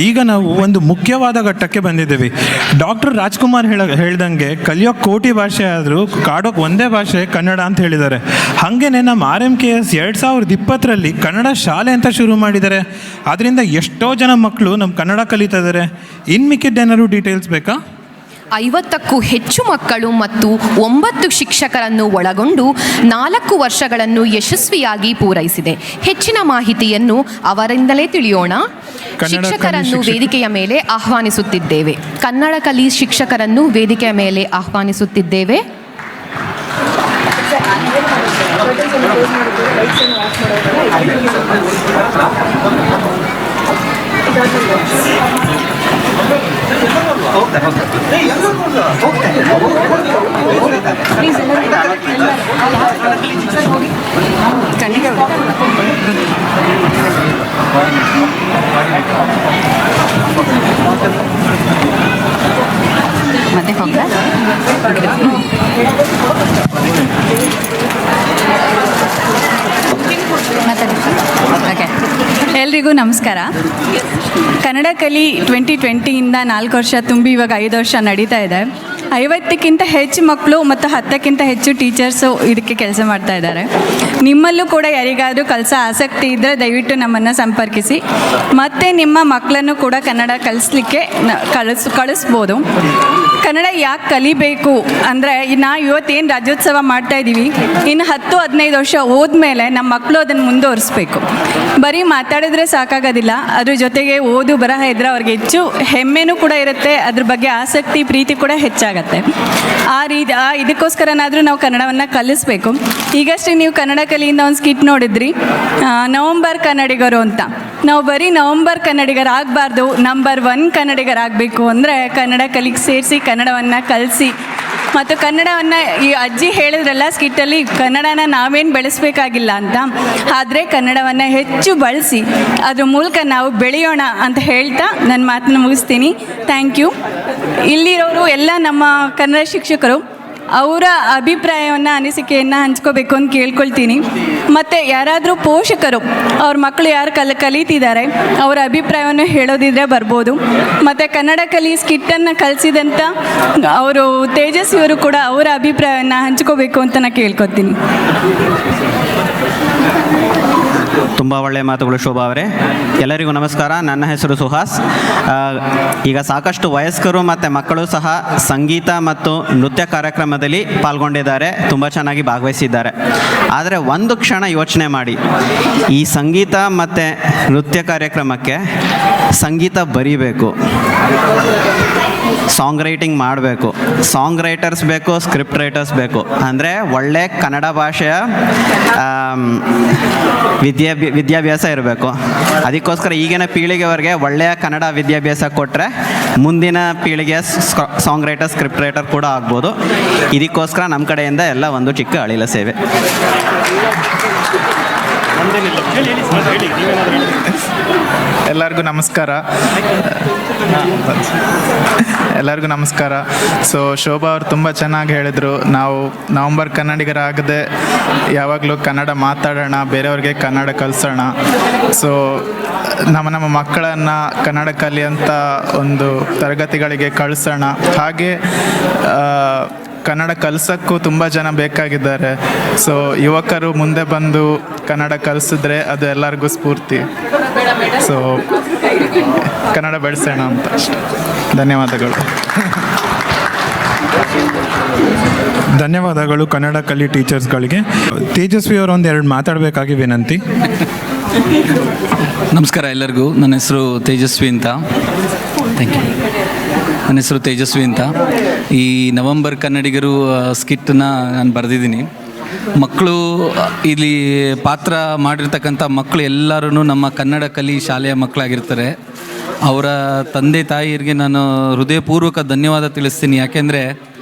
ಈಗ ನಾವು ಒಂದು ಮುಖ್ಯವಾದ ಘಟ್ಟಕ್ಕೆ ಬಂದಿದ್ದೀವಿ. ಡಾಕ್ಟರ್ ರಾಜ್ಕುಮಾರ್ ಹೇಳ್ದಂಗೆ ಕಲಿಯೋಕೆ ಕೋಟಿ ಭಾಷೆ ಆದರೂ ಕಾಡೋಕೆ ಒಂದೇ ಭಾಷೆ ಕನ್ನಡ ಅಂತ ಹೇಳಿದ್ದಾರೆ. ಹಾಗೇನೆ ನಮ್ಮ RMKS 2020ರಲ್ಲಿ ಕನ್ನಡ ಶಾಲೆ ಅಂತ ಶುರು ಮಾಡಿದ್ದಾರೆ. ಅದರಿಂದ ಎಷ್ಟೋ ಜನ ಮಕ್ಕಳು ನಮ್ಮ ಕನ್ನಡ ಕಲಿತಾ ಇದ್ದಾರೆ. ಇನ್ನು ಮಿಕ್ಕಿದ್ದೇನಾದ್ರು ಡೀಟೇಲ್ಸ್ ಬೇಕಾ? 50ಕ್ಕೂ ಹೆಚ್ಚು ಮಕ್ಕಳು ಮತ್ತು 9 ಶಿಕ್ಷಕರನ್ನು ಒಳಗೊಂಡು 4 ವರ್ಷಗಳನ್ನು ಯಶಸ್ವಿಯಾಗಿ ಪೂರೈಸಿದೆ. ಹೆಚ್ಚಿನ ಮಾಹಿತಿಯನ್ನು ಅವರಿಂದಲೇ ತಿಳಿಯೋಣ. ಶಿಕ್ಷಕರನ್ನು ವೇದಿಕೆಯ ಮೇಲೆ ಆಹ್ವಾನಿಸುತ್ತಿದ್ದೇವೆ. ಕನ್ನಡ ಕಲಿ ಶಿಕ್ಷಕರನ್ನು ವೇದಿಕೆಯ ಮೇಲೆ ಆಹ್ವಾನಿಸುತ್ತಿದ್ದೇವೆ. ಮತ್ತೆ ಎಲ್ರಿಗೂ ನಮಸ್ಕಾರ. ಕನ್ನಡ ಕಲಿ 2020ಇಂದ 4 ವರ್ಷ ತುಂಬಿ ಇವಾಗ 5 ವರ್ಷ ನಡೀತಾ ಇದೆ. 50ಕ್ಕಿಂತ ಹೆಚ್ಚು ಮಕ್ಕಳು ಮತ್ತು 10ಕ್ಕಿಂತ ಹೆಚ್ಚು ಟೀಚರ್ಸು ಇದಕ್ಕೆ ಕೆಲಸ ಮಾಡ್ತಾ ಇದ್ದಾರೆ. ನಿಮ್ಮಲ್ಲೂ ಕೂಡ ಯಾರಿಗಾದರೂ ಕಲಿಸೋ ಆಸಕ್ತಿ ಇದ್ದರೆ ದಯವಿಟ್ಟು ನಮ್ಮನ್ನು ಸಂಪರ್ಕಿಸಿ. ಮತ್ತು ನಿಮ್ಮ ಮಕ್ಕಳನ್ನು ಕೂಡ ಕನ್ನಡ ಕಲಿಸ್ಲಿಕ್ಕೆ ಕಳಿಸ್ಬೋದು. ಕನ್ನಡ ಯಾಕೆ ಕಲಿಬೇಕು ಅಂದರೆ, ನಾವು ಇವತ್ತೇನು ರಾಜ್ಯೋತ್ಸವ ಮಾಡ್ತಾಯಿದ್ದೀವಿ, ಇನ್ನು 10-15 ವರ್ಷ ಹೋದ್ಮೇಲೆ ನಮ್ಮ ಮಕ್ಕಳು ಅದನ್ನು ಮುಂದುವರಿಸ್ಬೇಕು. ಬರೀ ಮಾತಾಡಿದ್ರೆ ಸಾಕಾಗೋದಿಲ್ಲ, ಅದ್ರ ಜೊತೆಗೆ ಓದು ಬರಹ ಇದ್ದರೆ ಅವ್ರಿಗೆ ಹೆಚ್ಚು ಹೆಮ್ಮೆನೂ ಕೂಡ ಇರುತ್ತೆ, ಅದ್ರ ಬಗ್ಗೆ ಆಸಕ್ತಿ ಪ್ರೀತಿ ಕೂಡ ಹೆಚ್ಚಾಗತ್ತೆ. ಇದಕ್ಕೋಸ್ಕರನಾದರೂ ನಾವು ಕನ್ನಡವನ್ನು ಕಲಿಸ್ಬೇಕು. ಈಗಷ್ಟೇ ನೀವು ಕನ್ನಡ ಕಲಿಯಿಂದ ಒಂದು ಸ್ಕಿಟ್ ನೋಡಿದ್ರಿ, ನವಂಬರ್ ಕನ್ನಡಿಗರು ಅಂತ. ನಾವು ಬರೀ ನವಂಬರ್ ಕನ್ನಡಿಗರಾಗಬಾರ್ದು, ನಂಬರ್ 1 ಕನ್ನಡಿಗರಾಗಬೇಕು. ಅಂದರೆ ಕನ್ನಡ ಕಲಿಗೆ ಸೇರಿಸಿ ಕನ್ನಡವನ್ನು ಕಲಿಸಿ ಮತ್ತು ಕನ್ನಡವನ್ನು ಈ ಅಜ್ಜಿ ಹೇಳಿದ್ರಲ್ಲ ಸ್ಕಿಟ್ಟಲ್ಲಿ, ಕನ್ನಡನ ನಾವೇನು ಬೆಳೆಸಬೇಕಾಗಿಲ್ಲ ಅಂತ, ಆದರೆ ಕನ್ನಡವನ್ನು ಹೆಚ್ಚು ಬಳಸಿ ಅದ್ರ ಮೂಲಕ ನಾವು ಬೆಳೆಯೋಣ ಅಂತ ಹೇಳ್ತಾ ನನ್ನ ಮಾತನ್ನು ಮುಗಿಸ್ತೀನಿ. Thank you. ಇಲ್ಲಿರೋರು ಎಲ್ಲ ನಮ್ಮ ಕನ್ನಡ ಶಿಕ್ಷಕರು ಅವರ ಅಭಿಪ್ರಾಯವನ್ನು ಅನಿಸಿಕೆಯನ್ನು ಹಂಚ್ಕೋಬೇಕು ಅಂತ ಕೇಳ್ಕೊಳ್ತೀನಿ. ಮತ್ತು ಯಾರಾದರೂ ಪೋಷಕರು ಅವ್ರ ಮಕ್ಕಳು ಯಾರು ಕಲಿತಿದ್ದಾರೆ ಅವರ ಅಭಿಪ್ರಾಯವನ್ನು ಹೇಳೋದಿದ್ರೆ ಬರ್ಬೋದು. ಮತ್ತು ಕನ್ನಡ ಕಲಿ ಸ್ಕಿಟ್ಟನ್ನು ಕಲಿಸಿದಂಥ ಅವರು ತೇಜಸ್ವಿಯವರು ಕೂಡ ಅವರ ಅಭಿಪ್ರಾಯವನ್ನು ಹಂಚ್ಕೋಬೇಕು ಅಂತ ನಾನು ಕೇಳ್ಕೊತೀನಿ. ತುಂಬ ಒಳ್ಳೆಯ ಮಾತುಗಳು ಶೋಭಾ ಅವರೇ. ಎಲ್ಲರಿಗೂ ನಮಸ್ಕಾರ. ನನ್ನ ಹೆಸರು ಸುಹಾಸ್. ಈಗ ಸಾಕಷ್ಟು ವಯಸ್ಕರು ಮತ್ತು ಮಕ್ಕಳು ಸಹ ಸಂಗೀತ ಮತ್ತು ನೃತ್ಯ ಕಾರ್ಯಕ್ರಮದಲ್ಲಿ ಪಾಲ್ಗೊಂಡಿದ್ದಾರೆ, ತುಂಬ ಚೆನ್ನಾಗಿ ಭಾಗವಹಿಸಿದ್ದಾರೆ. ಆದರೆ ಒಂದು ಕ್ಷಣ ಯೋಚನೆ ಮಾಡಿ, ಈ ಸಂಗೀತ ಮತ್ತು ನೃತ್ಯ ಕಾರ್ಯಕ್ರಮಕ್ಕೆ ಸಂಗೀತ ಬರೀಬೇಕು, ಸಾಂಗ್ ರೈಟಿಂಗ್ ಮಾಡಬೇಕು, ಸಾಂಗ್ ರೈಟರ್ಸ್ ಬೇಕು, ಸ್ಕ್ರಿಪ್ಟ್ ರೈಟರ್ಸ್ ಬೇಕು. ಅಂದರೆ ಒಳ್ಳೆ ಕನ್ನಡ ಭಾಷೆಯ ವಿದ್ಯಾಭ್ಯಾಸ ಇರಬೇಕು. ಅದಕ್ಕೋಸ್ಕರ ಈಗಿನ ಪೀಳಿಗೆವರೆಗೆ ಒಳ್ಳೆಯ ಕನ್ನಡ ವಿದ್ಯಾಭ್ಯಾಸ ಕೊಟ್ಟರೆ ಮುಂದಿನ ಪೀಳಿಗೆಯ ಸಾಂಗ್ ರೈಟರ್ ಸ್ಕ್ರಿಪ್ಟ್ ರೈಟರ್ ಕೂಡ ಆಗ್ಬೋದು. ಇದಕ್ಕೋಸ್ಕರ ನಮ್ಮ ಕಡೆಯಿಂದ ಎಲ್ಲ ಒಂದು ಚಿಕ್ಕ ಅಳಿಲ ಸೇವೆ. ಎಲ್ಲರಿಗೂ ನಮಸ್ಕಾರ. ಸೊ ಶೋಭಾ ಅವರು ತುಂಬ ಚೆನ್ನಾಗಿ ಹೇಳಿದರು. ನಾವು ನವಂಬರ್ ಕನ್ನಡಿಗರಾಗದೆ ಯಾವಾಗಲೂ ಕನ್ನಡ ಮಾತಾಡೋಣ, ಬೇರೆಯವ್ರಿಗೆ ಕನ್ನಡ ಕಲಿಸೋಣ. ಸೊ ನಮ್ಮ ಮಕ್ಕಳನ್ನು ಕನ್ನಡ ಕಲಿಯಂಥ ಒಂದು ತರಗತಿಗಳಿಗೆ ಕಳಿಸೋಣ. ಹಾಗೆ ಕನ್ನಡ ಕಲಿಸೋಕ್ಕೂ ತುಂಬ ಜನ ಬೇಕಾಗಿದ್ದಾರೆ. ಸೊ ಯುವಕರು ಮುಂದೆ ಬಂದು ಕನ್ನಡ ಕಲಿಸಿದ್ರೆ ಅದು ಎಲ್ಲರಿಗೂ ಸ್ಫೂರ್ತಿ. ಸೊ ಕನ್ನಡ ಬೆಳೆಸೋಣ ಅಂತ ಅಷ್ಟೆ. ಧನ್ಯವಾದಗಳು. ಧನ್ಯವಾದಗಳು ಕನ್ನಡ ಕಲಿ ಟೀಚರ್ಸ್ಗಳಿಗೆ. ತೇಜಸ್ವಿ ಅವರು ಒಂದೆರಡು ಮಾತಾಡಬೇಕಾಗಿ ವಿನಂತಿ. ನಮಸ್ಕಾರ ಎಲ್ಲರಿಗೂ. ನನ್ನ ಹೆಸರು ತೇಜಸ್ವಿ ಅಂತ. Thank you. ನನ್ನ ಹೆಸರು ತೇಜಸ್ವಿ ಅಂತ. ಈ ನವಂಬರ್ ಕನ್ನಡಿಗರು ಸ್ಕಿಟ್ಟನ್ನ ನಾನು ಬರೆದಿದ್ದೀನಿ. ಮಕ್ಕಳು ಇಲ್ಲಿ ಪಾತ್ರ ಮಾಡಿರ್ತಕ್ಕಂಥ ಮಕ್ಕಳು ಎಲ್ಲರೂ ನಮ್ಮ ಕನ್ನಡ ಕಲಿ ಶಾಲೆಯ ಮಕ್ಕಳಾಗಿರ್ತಾರೆ. ಅವರ ತಂದೆ ತಾಯಿಯರಿಗೆ ನಾನು ಹೃದಯಪೂರ್ವಕ ಧನ್ಯವಾದ ತಿಳಿಸ್ತೀನಿ. ಯಾಕೆಂದರೆ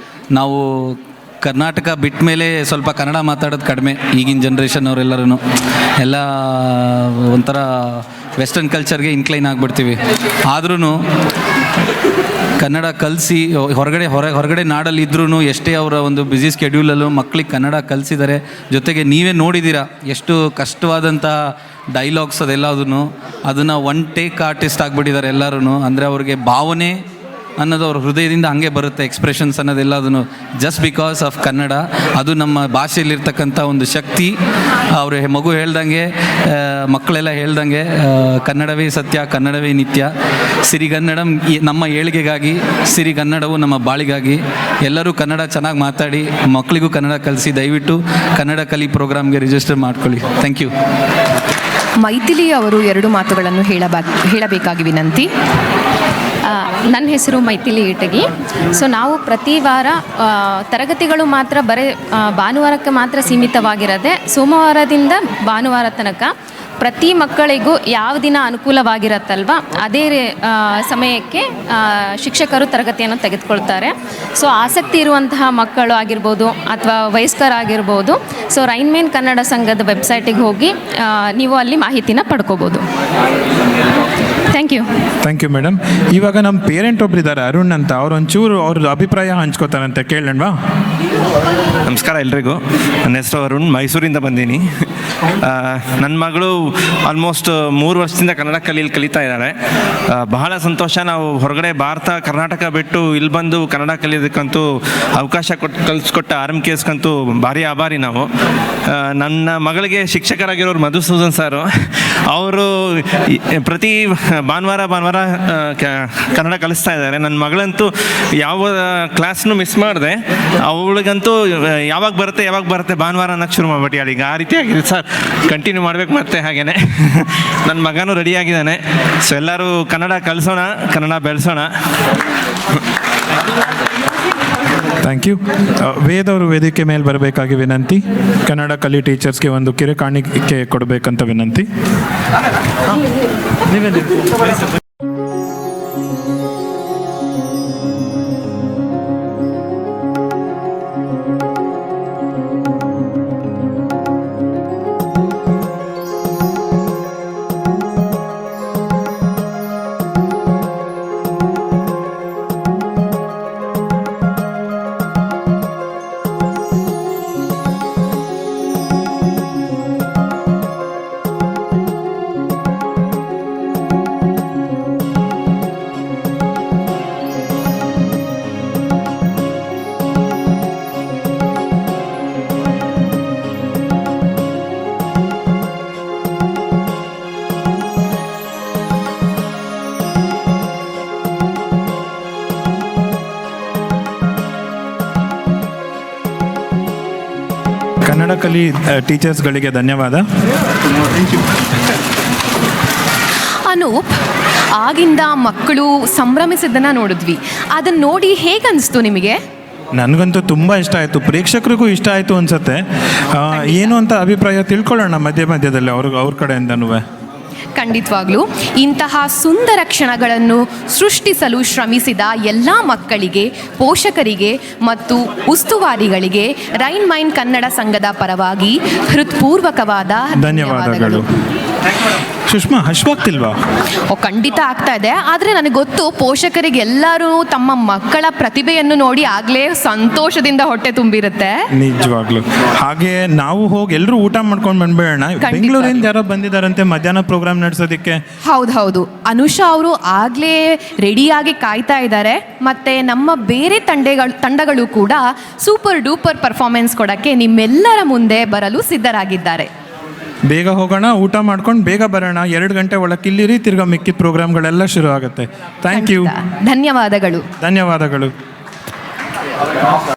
ನಾವು ಕರ್ನಾಟಕ ಬಿಟ್ಟ ಮೇಲೆ ಸ್ವಲ್ಪ ಕನ್ನಡ ಮಾತಾಡೋದು ಕಡಿಮೆ. ಈಗಿನ ಜನ್ರೇಷನ್ ಅವರೆಲ್ಲರೂ ಎಲ್ಲ ಒಂಥರ ವೆಸ್ಟರ್ನ್ ಕಲ್ಚರ್ಗೆ ಇನ್ಕ್ಲೈನ್ ಆಗಿಬಿಡ್ತೀವಿ. ಆದ್ರೂ ಕನ್ನಡ ಕಲಿಸಿ ಹೊರಗಡೆ ನಾಡಲ್ಲಿದ್ರೂ ಎಷ್ಟೇ ಅವರ ಒಂದು ಬ್ಯುಸಿ ಸ್ಕೆಡ್ಯೂಲಲ್ಲೂ ಮಕ್ಕಳಿಗೆ ಕನ್ನಡ ಕಲಿಸಿದ್ದಾರೆ. ಜೊತೆಗೆ ನೀವೇ ನೋಡಿದ್ದೀರಾ ಎಷ್ಟು ಕಷ್ಟವಾದಂಥ ಡೈಲಾಗ್ಸ್ ಅದೆಲ್ಲದನ್ನು ಅದನ್ನು ಒನ್ ಟೇಕ್ ಆರ್ಟಿಸ್ಟ್ ಆಗಿಬಿಟ್ಟಿದ್ದಾರೆ ಎಲ್ಲರೂ. ಅಂದರೆ ಅವ್ರಿಗೆ ಭಾವನೆ ಅನ್ನೋದು ಅವ್ರ ಹೃದಯದಿಂದ ಹಂಗೆ ಬರುತ್ತೆ, ಎಕ್ಸ್ಪ್ರೆಷನ್ಸ್ ಅನ್ನೋದೆಲ್ಲದನ್ನು ಜಸ್ಟ್ ಬಿಕಾಸ್ ಆಫ್ ಕನ್ನಡ. ಅದು ನಮ್ಮ ಭಾಷೆಯಲ್ಲಿರ್ತಕ್ಕಂಥ ಒಂದು ಶಕ್ತಿ. ಅವರು ಮಗು ಹೇಳ್ದಂಗೆ, ಮಕ್ಕಳೆಲ್ಲ ಹೇಳ್ದಂಗೆ, ಕನ್ನಡವೇ ಸತ್ಯ, ಕನ್ನಡವೇ ನಿತ್ಯ. ಸಿರಿಗನ್ನಡಂ ನಮ್ಮ ಏಳಿಗೆಗಾಗಿ, ಸಿರಿಗನ್ನಡವು ನಮ್ಮ ಬಾಳಿಗಾಗಿ. ಎಲ್ಲರೂ ಕನ್ನಡ ಚೆನ್ನಾಗಿ ಮಾತಾಡಿ, ಮಕ್ಕಳಿಗೂ ಕನ್ನಡ ಕಲಿಸಿ. ದಯವಿಟ್ಟು ಕನ್ನಡ ಕಲಿ ಪ್ರೋಗ್ರಾಮ್ಗೆ ರಿಜಿಸ್ಟರ್ ಮಾಡ್ಕೊಳ್ಳಿ. Thank you. ಮೈಥಿಲಿ ಅವರು 2 ಮಾತುಗಳನ್ನು ಹೇಳಬೇಕಾಗಿ ವಿನಂತಿ. ನನ್ನ ಹೆಸರು ಮೈಥಿಲಿ ಇಟಗಿ. ಸೊ ನಾವು ಪ್ರತಿ ವಾರ ತರಗತಿಗಳು ಮಾತ್ರ ಭಾನುವಾರಕ್ಕೆ ಮಾತ್ರ ಸೀಮಿತವಾಗಿರದೆ, ಸೋಮವಾರದಿಂದ ಭಾನುವಾರ ತನಕ ಪ್ರತಿ ಮಕ್ಕಳಿಗೂ ಯಾವ ದಿನ ಅನುಕೂಲವಾಗಿರತ್ತಲ್ವ ಅದೇ ಸಮಯಕ್ಕೆ ಶಿಕ್ಷಕರು ತರಗತಿಯನ್ನು ತೆಗೆದುಕೊಳ್ತಾರೆ. ಸೊ ಆಸಕ್ತಿ ಇರುವಂತಹ ಮಕ್ಕಳು ಆಗಿರ್ಬೋದು ಅಥವಾ ವಯಸ್ಕರಾಗಿರ್ಬೋದು, ಸೊ ರೈನ್ಮೇನ್ ಕನ್ನಡ ಸಂಘದ ವೆಬ್ಸೈಟಿಗೆ ಹೋಗಿ ನೀವು ಅಲ್ಲಿ ಮಾಹಿತಿನ ಪಡ್ಕೋಬೋದು. Thank you. Thank you madam. ಇವಾಗ ನಮ್ಮ ಪೇರೆಂಟ್ ಒಬ್ರು ಇದ್ದಾರೆ, ಅರುಣ್ ಅಂತ. ಅವ್ರು ಒಂಚೂರು ಅವ್ರ ಅಭಿಪ್ರಾಯ ಹಂಚ್ಕೋತಾರಂತೆ, ಕೇಳೋಣವಾ? ನಮಸ್ಕಾರ ಎಲ್ರಿಗೂ. ನನ್ನ ಹೆಸರು ಅರುಣ್, ಮೈಸೂರಿಂದ ಬಂದೀನಿ. ನನ್ನ ಮಗಳು ಆಲ್ಮೋಸ್ಟ್ 3 ವರ್ಷದಿಂದ ಕನ್ನಡ ಕಲಿತಾ ಇದ್ದಾಳೆ. ಬಹಳ ಸಂತೋಷ. ನಾವು ಹೊರಗಡೆ ಕರ್ನಾಟಕ ಬಿಟ್ಟು ಇಲ್ಲಿ ಬಂದು ಕನ್ನಡ ಕಲಿಯೋದಕ್ಕಂತೂ ಅವಕಾಶ ಕಲಿಸ್ಕೊಟ್ಟ RMKSಗಂತೂ ಭಾರಿ ಆಭಾರಿ ನಾವು. ನನ್ನ ಮಗಳಿಗೆ ಶಿಕ್ಷಕರಾಗಿರೋರು ಮಧುಸೂದನ್ ಸಾರು, ಅವರು ಪ್ರತಿ ಭಾನುವಾರ ಕನ್ನಡ ಕಲಿಸ್ತಾ ಇದ್ದಾರೆ. ನನ್ನ ಮಗಳಂತೂ ಯಾವ ಕ್ಲಾಸ್ನು ಮಿಸ್ ಮಾಡಿದೆ. ಅವಳಿಗಂತೂ ಯಾವಾಗ ಬರುತ್ತೆ ಭಾನುವಾರ ಅನ್ನೋಕ್ಕೆ ಶುರು ಮಾಡ್ಬಿಟ್ಟು ಈಗ ಆ ರೀತಿಯಾಗಿದೆ ಸರ್. ಕಂಟಿನ್ಯೂ ಮಾಡ್ಬೇಕು ಮತ್ತೆ ಹಾಗೇನೆ. ನನ್ನ ಮಗನೂ ರೆಡಿಯಾಗಿದ್ದಾನೆ. ಸೊ ಎಲ್ಲರೂ ಕನ್ನಡ ಕಲಿಸೋಣ, ಕನ್ನಡ ಬೆಳೆಸೋಣ. Thank you. ವೇದ್ ಅವರು ವೇದಿಕೆ ಮೇಲೆ ಬರಬೇಕಾಗಿ ವಿನಂತಿ. ಕನ್ನಡ ಕಲಿ ಟೀಚರ್ಸ್ಗೆ ಒಂದು ಕಿರುಕಾಣಿಕೆ ಕೊಡಬೇಕಂತ ವಿನಂತಿ. ಕನ್ನಡ ಕಲಿ ಟೀಚರ್ಸ್ಗಳಿಗೆ ಧನ್ಯವಾದ. ಅನೂಪ್, ಆಗಿಂದ ಮಕ್ಕಳು ಸಂಭ್ರಮಿಸಿದ್ದನ್ನು ನೋಡಿದ್ವಿ. ಅದನ್ನು ನೋಡಿ ಹೇಗನ್ನಿಸ್ತು ನಿಮಗೆ? ನನಗಂತೂ ತುಂಬ ಇಷ್ಟ ಆಯಿತು, ಪ್ರೇಕ್ಷಕರಿಗೂ ಇಷ್ಟ ಆಯಿತು ಅನಿಸುತ್ತೆ. ಏನು ಅಂತ ಅಭಿಪ್ರಾಯ ತಿಳ್ಕೊಳ್ಳೋಣ ಮಧ್ಯದಲ್ಲಿ ಅವ್ರ ಕಡೆಯಿಂದನೂ. ಖಂಡಿತವಾಗ್ಲೂ ಇಂತಹ ಸುಂದರ ಕ್ಷಣಗಳನ್ನು ಸೃಷ್ಟಿಸಲು ಶ್ರಮಿಸಿದ ಎಲ್ಲ ಮಕ್ಕಳಿಗೆ, ಪೋಷಕರಿಗೆ ಮತ್ತು ಉಸ್ತುವಾರಿಗಳಿಗೆ ರೈನ್ ಮೈನ್ ಕನ್ನಡ ಸಂಘದ ಪರವಾಗಿ ಹೃತ್ಪೂರ್ವಕವಾದ ಧನ್ಯವಾದಗಳು. ಸುಷ್ಮಾ, ಹಶ್ವಾಗ್ತಿಲ್ವಾ? ಖಂಡಿತ ಆಗ್ತಾ ಇದೆ. ಆದರೆ ನನಗೆ ಗೊತ್ತು, ಪೋಷಕರಿಗೆ ಎಲ್ಲರೂ ತಮ್ಮ ಮಕ್ಕಳ ಪ್ರತಿಭೆಯನ್ನು ನೋಡಿ ಆಗಲೇ ಸಂತೋಷದಿಂದ ಹೊಟ್ಟೆ ತುಂಬಿರುತ್ತೆ. ನಿಜವಾಗ್ಲು. ಹಾಗೆ ನಾವು ಹೋಗಿ ಎಲ್ಲರೂ ಊಟ ಮಾಡ್ಕೊಂಡು ಬಂದ್ಬೇಡ. ಬೆಂಗಳೂರಿಂದ ಯಾರೋ ಬಂದಿದ್ದಾರಂತೆ ಮಧ್ಯಾಹ್ನ ಪ್ರೋಗ್ರಾಮ್ ನಡೆಸೋದಕ್ಕೆ. ಹೌದು, ಅನುಷಾ ಅವರು ಆಗಲೇ ರೆಡಿಯಾಗಿ ಕಾಯ್ತಾ ಇದ್ದಾರೆ. ಮತ್ತು ನಮ್ಮ ಬೇರೆ ತಂಡಗಳು ಕೂಡ ಸೂಪರ್ ಡೂಪರ್ ಪರ್ಫಾರ್ಮೆನ್ಸ್ ಕೊಡೋಕ್ಕೆ ನಿಮ್ಮೆಲ್ಲರ ಮುಂದೆ ಬರಲು ಸಿದ್ಧರಾಗಿದ್ದಾರೆ. ಬೇಗ ಹೋಗೋಣ, ಊಟ ಮಾಡ್ಕೊಂಡು ಬೇಗ ಬರೋಣ. 2 ಗಂಟೆ ಒಳಗೆ ಇಲ್ಲಿರಿ, ತಿರ್ಗಾ ಮಿಕ್ಕಿದ ಪ್ರೋಗ್ರಾಮ್ಗಳೆಲ್ಲ ಶುರು ಆಗುತ್ತೆ. Thank you. ಧನ್ಯವಾದಗಳು.